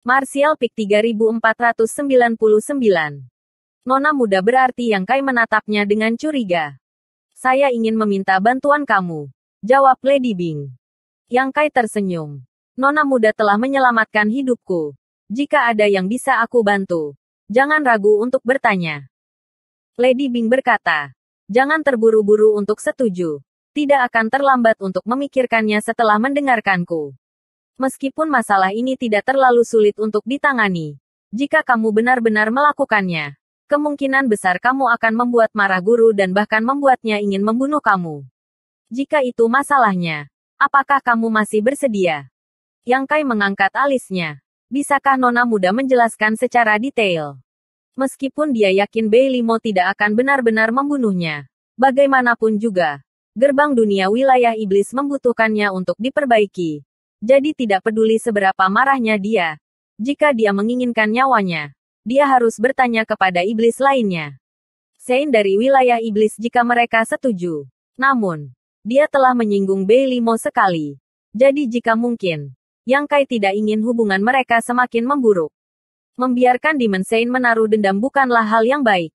Martial Peak 3499. Nona muda berarti Yang Kai menatapnya dengan curiga. Saya ingin meminta bantuan kamu, jawab Lady Bing. Yang Kai tersenyum. Nona muda telah menyelamatkan hidupku. Jika ada yang bisa aku bantu, jangan ragu untuk bertanya. Lady Bing berkata, jangan terburu-buru untuk setuju. Tidak akan terlambat untuk memikirkannya setelah mendengarkanku. Meskipun masalah ini tidak terlalu sulit untuk ditangani, jika kamu benar-benar melakukannya, kemungkinan besar kamu akan membuat marah guru dan bahkan membuatnya ingin membunuh kamu. Jika itu masalahnya, apakah kamu masih bersedia? Yang Kai mengangkat alisnya. Bisakah Nona muda menjelaskan secara detail? Meskipun dia yakin Bei Limo tidak akan benar-benar membunuhnya, bagaimanapun juga, gerbang dunia wilayah iblis membutuhkannya untuk diperbaiki. Jadi tidak peduli seberapa marahnya dia, jika dia menginginkan nyawanya, dia harus bertanya kepada iblis lainnya. Sein dari wilayah iblis jika mereka setuju. Namun, dia telah menyinggung Bei Limo sekali. Jadi jika mungkin, Yang Kai tidak ingin hubungan mereka semakin memburuk. Membiarkan Demon Sein menaruh dendam bukanlah hal yang baik.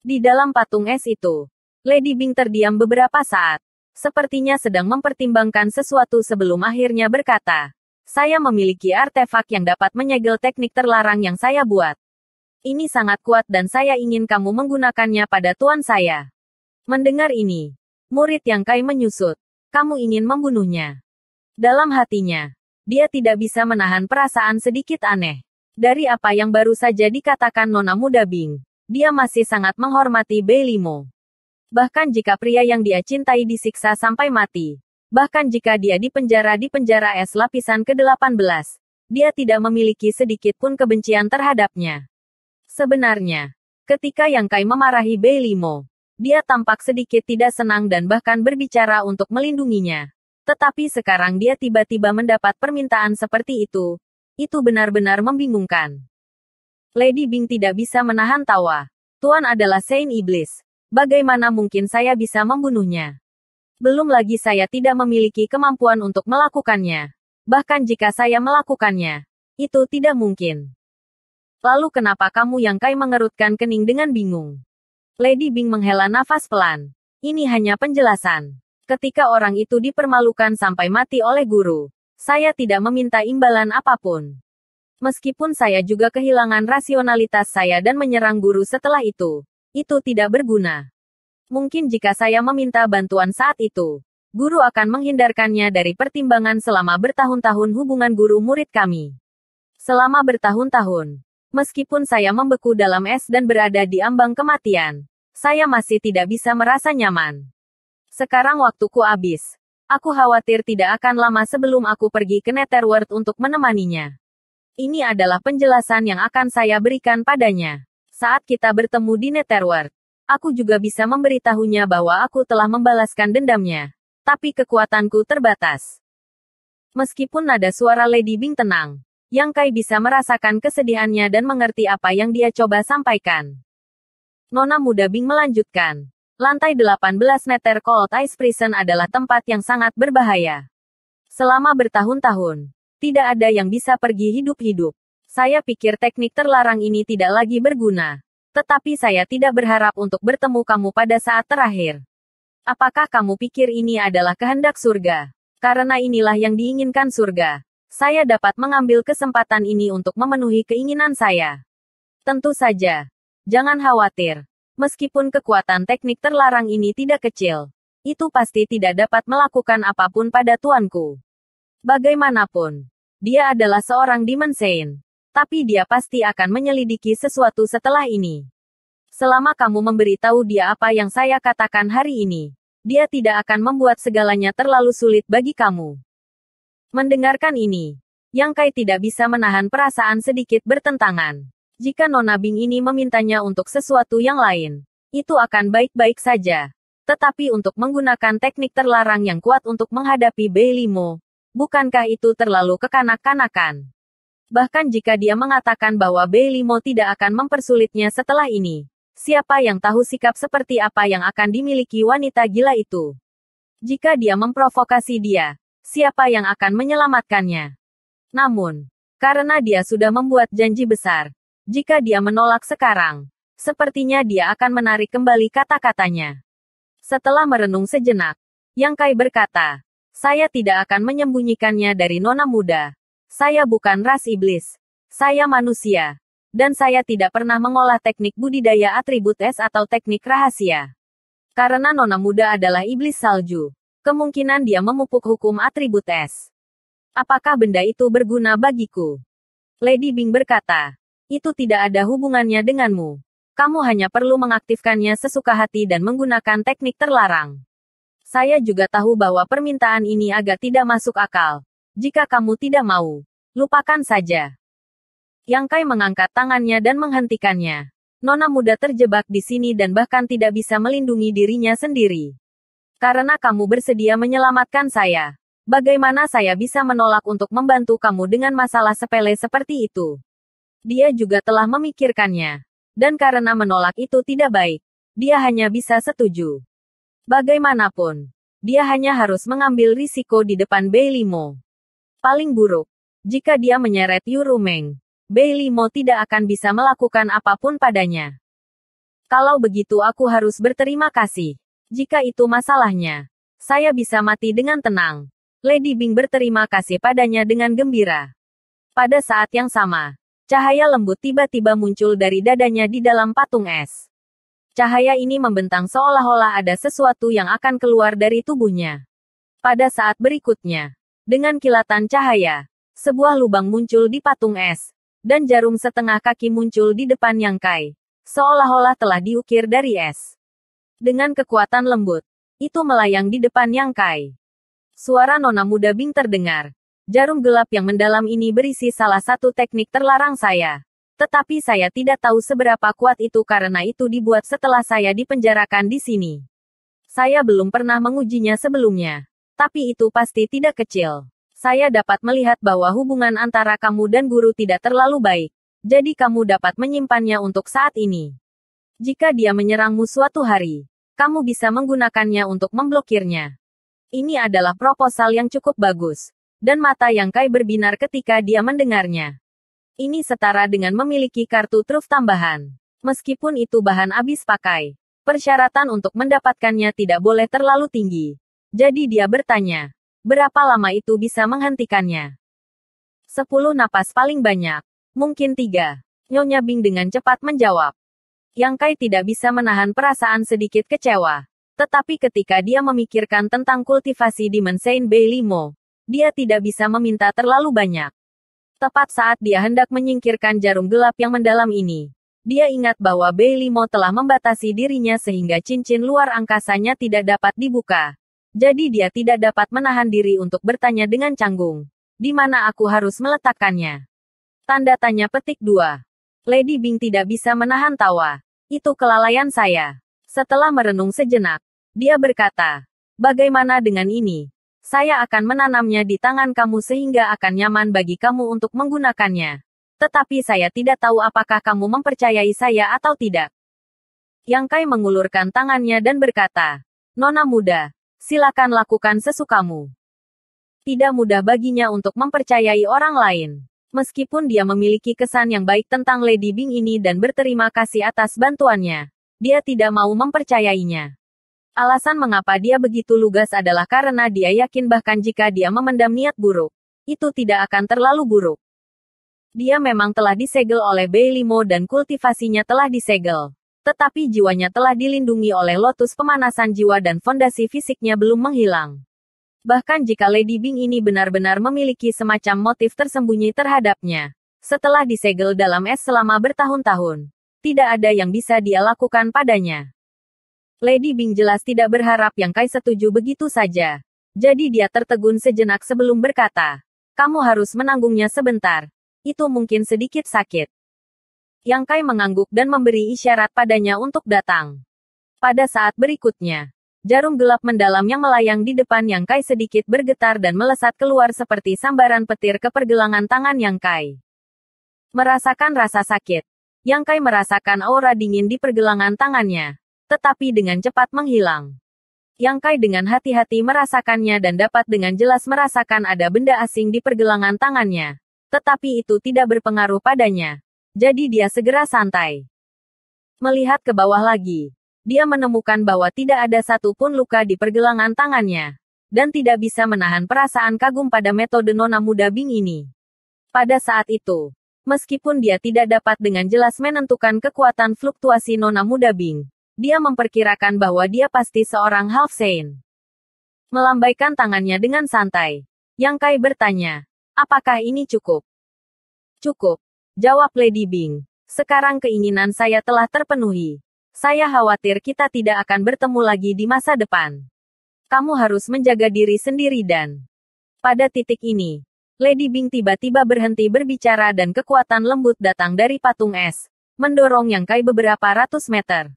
Di dalam patung es itu, Lady Bing terdiam beberapa saat. Sepertinya sedang mempertimbangkan sesuatu sebelum akhirnya berkata, saya memiliki artefak yang dapat menyegel teknik terlarang yang saya buat. Ini sangat kuat dan saya ingin kamu menggunakannya pada tuan saya. Mendengar ini, murid Yang Kai menyusut. Kamu ingin membunuhnya. Dalam hatinya, dia tidak bisa menahan perasaan sedikit aneh. Dari apa yang baru saja dikatakan Nona muda Bing, dia masih sangat menghormati Bei Limo. Bahkan jika pria yang dia cintai disiksa sampai mati, bahkan jika dia di penjara es lapisan ke-18, dia tidak memiliki sedikit pun kebencian terhadapnya. Sebenarnya, ketika Yang Kai memarahi Bei Limo, dia tampak sedikit tidak senang dan bahkan berbicara untuk melindunginya. Tetapi sekarang dia tiba-tiba mendapat permintaan seperti itu benar-benar membingungkan. Lady Bing tidak bisa menahan tawa. Tuan adalah Sein Iblis. Bagaimana mungkin saya bisa membunuhnya? Belum lagi saya tidak memiliki kemampuan untuk melakukannya. Bahkan jika saya melakukannya, itu tidak mungkin. Lalu kenapa kamu Yang Kai mengerutkan kening dengan bingung? Lady Bing menghela nafas pelan. Ini hanya penjelasan. Ketika orang itu dipermalukan sampai mati oleh guru, saya tidak meminta imbalan apapun. Meskipun saya juga kehilangan rasionalitas saya dan menyerang guru setelah itu tidak berguna. Mungkin jika saya meminta bantuan saat itu, guru akan menghindarkannya dari pertimbangan selama bertahun-tahun hubungan guru-murid kami. Selama bertahun-tahun, meskipun saya membeku dalam es dan berada di ambang kematian, saya masih tidak bisa merasa nyaman. Sekarang waktuku habis. Aku khawatir tidak akan lama sebelum aku pergi ke Netherworld untuk menemaninya. Ini adalah penjelasan yang akan saya berikan padanya. Saat kita bertemu di Netherworld, aku juga bisa memberitahunya bahwa aku telah membalaskan dendamnya. Tapi kekuatanku terbatas. Meskipun nada suara Lady Bing tenang, Yang Kai bisa merasakan kesedihannya dan mengerti apa yang dia coba sampaikan. Nona muda Bing melanjutkan. Lantai 18 Nether Cold Ice Prison adalah tempat yang sangat berbahaya. Selama bertahun-tahun, tidak ada yang bisa pergi hidup-hidup. Saya pikir teknik terlarang ini tidak lagi berguna. Tetapi saya tidak berharap untuk bertemu kamu pada saat terakhir. Apakah kamu pikir ini adalah kehendak surga? Karena inilah yang diinginkan surga. Saya dapat mengambil kesempatan ini untuk memenuhi keinginan saya. Tentu saja. Jangan khawatir. Meskipun kekuatan teknik terlarang ini tidak kecil, itu pasti tidak dapat melakukan apapun pada tuanku. Bagaimanapun, dia adalah seorang Demon Sein. Tapi dia pasti akan menyelidiki sesuatu setelah ini. Selama kamu memberitahu dia apa yang saya katakan hari ini, dia tidak akan membuat segalanya terlalu sulit bagi kamu. Mendengarkan ini, Yang Kai tidak bisa menahan perasaan sedikit bertentangan. Jika Nona Bing ini memintanya untuk sesuatu yang lain, itu akan baik-baik saja. Tetapi untuk menggunakan teknik terlarang yang kuat untuk menghadapi Bei Limo, bukankah itu terlalu kekanak-kanakan? Bahkan jika dia mengatakan bahwa Bei Limo tidak akan mempersulitnya setelah ini, siapa yang tahu sikap seperti apa yang akan dimiliki wanita gila itu? Jika dia memprovokasi dia, siapa yang akan menyelamatkannya? Namun, Karena dia sudah membuat janji besar. Jika dia menolak sekarang, sepertinya dia akan menarik kembali kata-katanya. Setelah merenung sejenak, Yang Kai berkata, saya tidak akan menyembunyikannya dari nona muda. Saya bukan ras iblis. Saya manusia. Dan saya tidak pernah mengolah teknik budidaya atribut es atau teknik rahasia. Karena nona muda adalah iblis salju, kemungkinan dia memupuk hukum atribut es. Apakah benda itu berguna bagiku? Lady Bing berkata, itu tidak ada hubungannya denganmu. Kamu hanya perlu mengaktifkannya sesuka hati dan menggunakan teknik terlarang. Saya juga tahu bahwa permintaan ini agak tidak masuk akal. Jika kamu tidak mau, lupakan saja. Yang Kai mengangkat tangannya dan menghentikannya. Nona muda terjebak di sini dan bahkan tidak bisa melindungi dirinya sendiri. Karena kamu bersedia menyelamatkan saya, bagaimana saya bisa menolak untuk membantu kamu dengan masalah sepele seperti itu? Dia juga telah memikirkannya. Dan karena menolak itu tidak baik, dia hanya bisa setuju. Bagaimanapun, dia hanya harus mengambil risiko di depan Bei Limo. Paling buruk, jika dia menyeret Yu Rumeng, Bei Limo tidak akan bisa melakukan apapun padanya. Kalau begitu aku harus berterima kasih. Jika itu masalahnya, saya bisa mati dengan tenang. Lady Bing berterima kasih padanya dengan gembira. Pada saat yang sama, cahaya lembut tiba-tiba muncul dari dadanya di dalam patung es. Cahaya ini membentang seolah-olah ada sesuatu yang akan keluar dari tubuhnya. Pada saat berikutnya, dengan kilatan cahaya, sebuah lubang muncul di patung es, dan jarum setengah kaki muncul di depan Yang Kai, seolah-olah telah diukir dari es. Dengan kekuatan lembut, itu melayang di depan Yang Kai. Suara nona muda Bing terdengar. Jarum gelap yang mendalam ini berisi salah satu teknik terlarang saya. Tetapi saya tidak tahu seberapa kuat itu karena itu dibuat setelah saya dipenjarakan di sini. Saya belum pernah mengujinya sebelumnya. Tapi itu pasti tidak kecil. Saya dapat melihat bahwa hubungan antara kamu dan guru tidak terlalu baik. Jadi kamu dapat menyimpannya untuk saat ini. Jika dia menyerangmu suatu hari, kamu bisa menggunakannya untuk memblokirnya. Ini adalah proposal yang cukup bagus. Dan mata Yang Kai berbinar ketika dia mendengarnya. Ini setara dengan memiliki kartu truf tambahan. Meskipun itu bahan habis pakai, persyaratan untuk mendapatkannya tidak boleh terlalu tinggi. Jadi dia bertanya, berapa lama itu bisa menghentikannya? 10 napas paling banyak. Mungkin 3. Nyonya Bing dengan cepat menjawab. Yang Kai tidak bisa menahan perasaan sedikit kecewa. Tetapi ketika dia memikirkan tentang kultivasi di Mensain Bei Limo, dia tidak bisa meminta terlalu banyak. Tepat saat dia hendak menyingkirkan jarum gelap yang mendalam ini, dia ingat bahwa Bei Limo telah membatasi dirinya sehingga cincin luar angkasanya tidak dapat dibuka. Jadi dia tidak dapat menahan diri untuk bertanya dengan canggung, di mana aku harus meletakkannya? Tanda tanya petik 2. Lady Bing tidak bisa menahan tawa. Itu kelalaian saya. Setelah merenung sejenak, dia berkata, bagaimana dengan ini? Saya akan menanamnya di tangan kamu sehingga akan nyaman bagi kamu untuk menggunakannya. Tetapi saya tidak tahu apakah kamu mempercayai saya atau tidak. Yang Kai mengulurkan tangannya dan berkata, Nona muda, silakan lakukan sesukamu. Tidak mudah baginya untuk mempercayai orang lain. Meskipun dia memiliki kesan yang baik tentang Lady Bing ini dan berterima kasih atas bantuannya, dia tidak mau mempercayainya. Alasan mengapa dia begitu lugas adalah karena dia yakin bahkan jika dia memendam niat buruk, itu tidak akan terlalu buruk. Dia memang telah disegel oleh Bei Limo dan kultivasinya telah disegel. Tetapi jiwanya telah dilindungi oleh lotus pemanasan jiwa dan fondasi fisiknya belum menghilang. Bahkan jika Lady Bing ini benar-benar memiliki semacam motif tersembunyi terhadapnya, setelah disegel dalam es selama bertahun-tahun, tidak ada yang bisa dia lakukan padanya. Lady Bing jelas tidak berharap Yang Kai setuju begitu saja. Jadi dia tertegun sejenak sebelum berkata, kamu harus menanggungnya sebentar. Itu mungkin sedikit sakit. Yang Kai mengangguk dan memberi isyarat padanya untuk datang. Pada saat berikutnya, jarum gelap mendalam yang melayang di depan Yang Kai sedikit bergetar dan melesat keluar seperti sambaran petir ke pergelangan tangan Yang Kai. Merasakan rasa sakit, Yang Kai merasakan aura dingin di pergelangan tangannya, tetapi dengan cepat menghilang. Yang Kai dengan hati-hati merasakannya dan dapat dengan jelas merasakan ada benda asing di pergelangan tangannya. Tetapi itu tidak berpengaruh padanya. Jadi dia segera santai. Melihat ke bawah lagi, dia menemukan bahwa tidak ada satupun luka di pergelangan tangannya. Dan tidak bisa menahan perasaan kagum pada metode Nona Muda Bing ini. Pada saat itu, meskipun dia tidak dapat dengan jelas menentukan kekuatan fluktuasi Nona Muda Bing, dia memperkirakan bahwa dia pasti seorang half saint. Melambaikan tangannya dengan santai, Yang Kai bertanya, apakah ini cukup? Cukup, jawab Lady Bing. Sekarang keinginan saya telah terpenuhi. Saya khawatir kita tidak akan bertemu lagi di masa depan. Kamu harus menjaga diri sendiri dan... Pada titik ini, Lady Bing tiba-tiba berhenti berbicara dan kekuatan lembut datang dari patung es, mendorong Yang Kai beberapa ratus meter.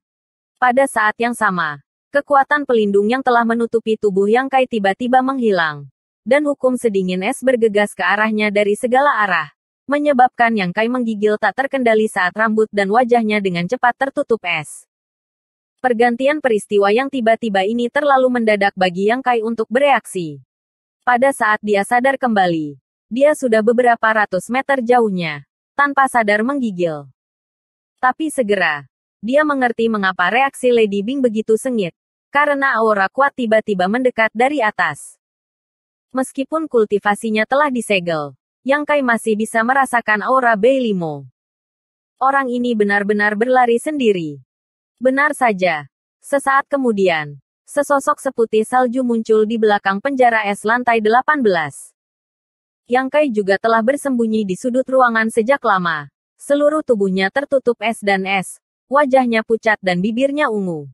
Pada saat yang sama, kekuatan pelindung yang telah menutupi tubuh Yang Kai tiba-tiba menghilang. Dan hukum sedingin es bergegas ke arahnya dari segala arah, menyebabkan Yang Kai menggigil tak terkendali saat rambut dan wajahnya dengan cepat tertutup es. Pergantian peristiwa yang tiba-tiba ini terlalu mendadak bagi Yang Kai untuk bereaksi. Pada saat dia sadar kembali, dia sudah beberapa ratus meter jauhnya, tanpa sadar menggigil. Tapi segera, dia mengerti mengapa reaksi Lady Bing begitu sengit, karena aura kuat tiba-tiba mendekat dari atas. Meskipun kultivasinya telah disegel, Yang Kai masih bisa merasakan aura Bei Limo. Orang ini benar-benar berlari sendiri. Benar saja. Sesaat kemudian, sesosok seputih salju muncul di belakang penjara es lantai 18. Yang Kai juga telah bersembunyi di sudut ruangan sejak lama. Seluruh tubuhnya tertutup es dan es. Wajahnya pucat dan bibirnya ungu.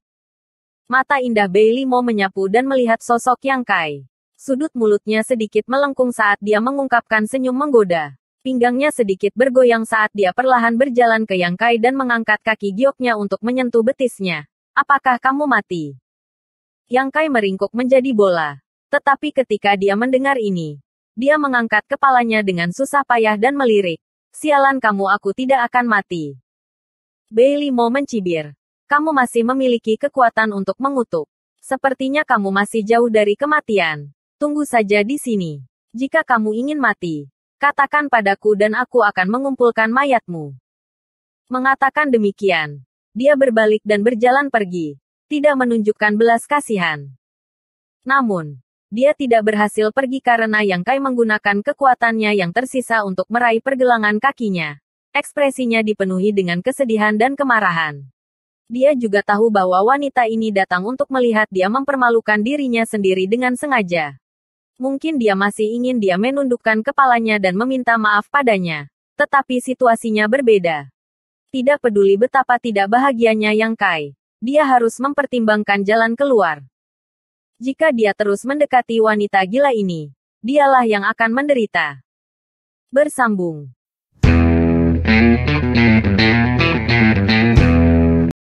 Mata indah Bei Limo menyapu dan melihat sosok Yang Kai. Sudut mulutnya sedikit melengkung saat dia mengungkapkan senyum menggoda. Pinggangnya sedikit bergoyang saat dia perlahan berjalan ke Yang Kai dan mengangkat kaki gioknya untuk menyentuh betisnya. Apakah kamu mati? Yang Kai meringkuk menjadi bola. Tetapi ketika dia mendengar ini, dia mengangkat kepalanya dengan susah payah dan melirik. Sialan kamu, aku tidak akan mati. Bei Limo mencibir. Kamu masih memiliki kekuatan untuk mengutuk. Sepertinya kamu masih jauh dari kematian. Tunggu saja di sini. Jika kamu ingin mati, katakan padaku dan aku akan mengumpulkan mayatmu. Mengatakan demikian, dia berbalik dan berjalan pergi, tidak menunjukkan belas kasihan. Namun, dia tidak berhasil pergi karena Yang Kai menggunakan kekuatannya yang tersisa untuk meraih pergelangan kakinya. Ekspresinya dipenuhi dengan kesedihan dan kemarahan. Dia juga tahu bahwa wanita ini datang untuk melihat dia mempermalukan dirinya sendiri dengan sengaja. Mungkin dia masih ingin dia menundukkan kepalanya dan meminta maaf padanya. Tetapi situasinya berbeda. Tidak peduli betapa tidak bahagianya Yang Kai, dia harus mempertimbangkan jalan keluar. Jika dia terus mendekati wanita gila ini, dialah yang akan menderita. Bersambung.